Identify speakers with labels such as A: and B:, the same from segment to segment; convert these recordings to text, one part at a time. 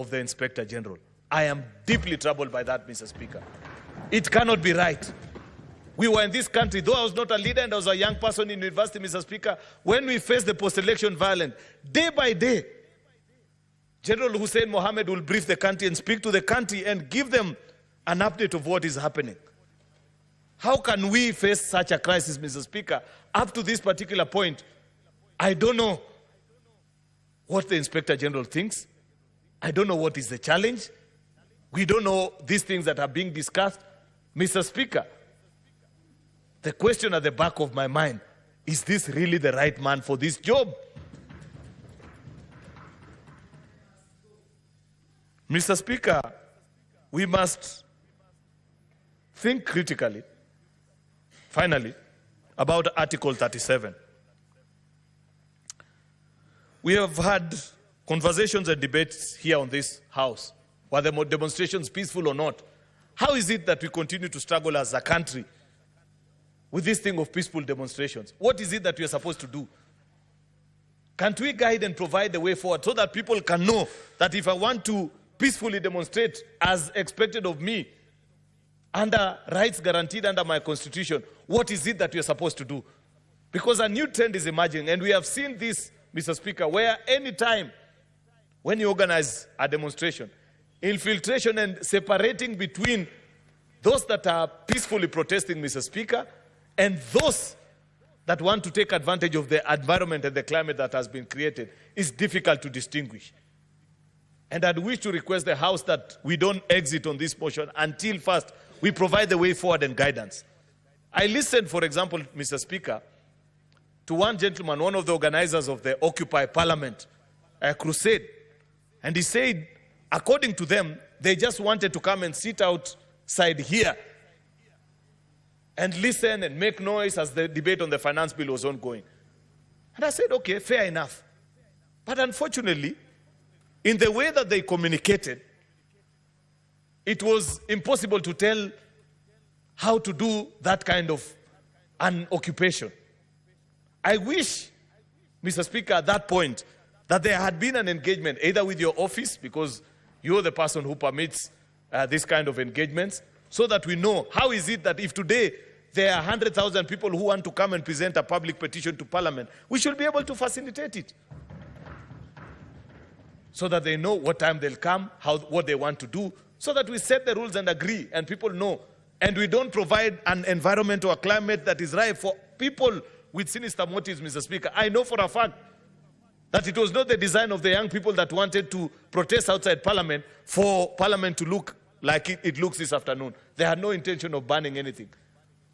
A: of the Inspector General. I am deeply troubled by that, Mr. Speaker. It cannot be right. We were in this country, though I was not a leader and I was a young person in university, Mr. Speaker, when we faced the post-election violence, day by day, General Hussein Mohammed will brief the country and speak to the country and give them an update of what is happening. How can we face such a crisis, Mr. Speaker? Up to this particular point, I don't know what the Inspector General thinks. I don't know what is the challenge. We don't know these things that are being discussed. Mr. Speaker, the question at the back of my mind, is this really the right man for this job? Mr. Speaker, we must think critically, finally, about Article 37. We have had conversations and debates here on this House, whether the demonstrations peaceful or not. How is it that we continue to struggle as a country with this thing of peaceful demonstrations? What is it that we are supposed to do? Can't we guide and provide the way forward so that people can know that if I want to peacefully demonstrate as expected of me, under rights guaranteed under my constitution, what is it that we are supposed to do? Because a new trend is emerging, and we have seen this, Mr. Speaker, where any time when you organize a demonstration, infiltration and separating between those that are peacefully protesting, Mr. Speaker, and those that want to take advantage of the environment and the climate that has been created is difficult to distinguish. And I'd wish to request the House that we don't exit on this motion until first we provide the way forward and guidance. I listened, for example, Mr. Speaker, to one gentleman, one of the organizers of the Occupy Parliament crusade, and he said, according to them, they just wanted to come and sit outside here and listen and make noise as the debate on the finance bill was ongoing. And I said, okay, fair enough. But unfortunately, in the way that they communicated, it was impossible to tell how to do that kind of an occupation. I wish, Mr. Speaker, at that point, that there had been an engagement, either with your office, because you're the person who permits this kind of engagements, so that we know how is it that if today there are 100,000 people who want to come and present a public petition to Parliament, we should be able to facilitate it, so that they know what time they'll come, what they want to do, so that we set the rules and agree, and people know. And we don't provide an environment or a climate that is right for people with sinister motives, Mr. Speaker. I know for a fact that it was not the design of the young people that wanted to protest outside Parliament for Parliament to look like it looks this afternoon. They had no intention of banning anything.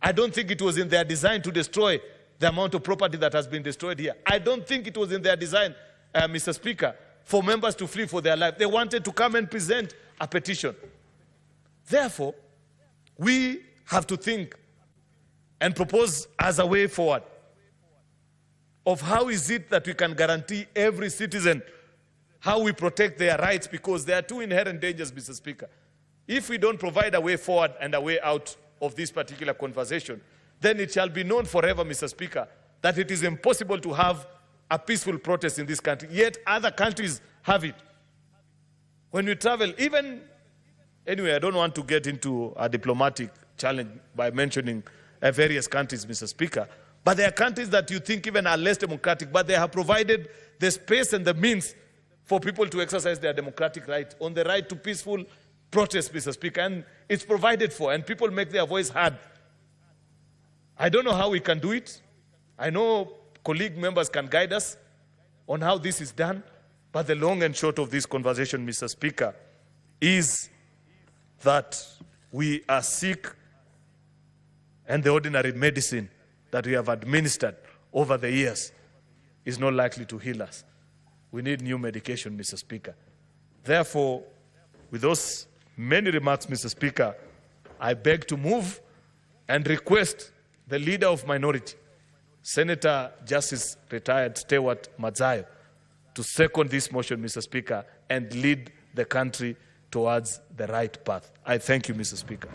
A: I don't think it was in their design to destroy the amount of property that has been destroyed here. I don't think it was in their design, Mr. Speaker, for members to flee for their life. They wanted to come and present a petition. Therefore, we have to think and propose as a way forward of how is it that we can guarantee every citizen how we protect their rights, because there are two inherent dangers, Mr. Speaker. If we don't provide a way forward and a way out of this particular conversation, then it shall be known forever, Mr. Speaker, that it is impossible to have a peaceful protest in this country, yet other countries have it. When we travel, anyway, I don't want to get into a diplomatic challenge by mentioning various countries, Mr. Speaker, but there are countries that you think even are less democratic, but they have provided the space and the means for people to exercise their democratic right, on the right to peaceful protest, Mr. Speaker, and it's provided for, and people make their voice heard. I don't know how we can do it. I know colleague members can guide us on how this is done, but the long and short of this conversation, Mr. Speaker, is that we are sick, and the ordinary medicine that we have administered over the years is not likely to heal us. We need new medication, Mr. Speaker. Therefore, with those many remarks, Mr. Speaker, I beg to move and request the leader of minority, Senator Justice Retired Stewart Madzayo, to second this motion, Mr. Speaker, and lead the country towards the right path. I thank you, Mr. Speaker.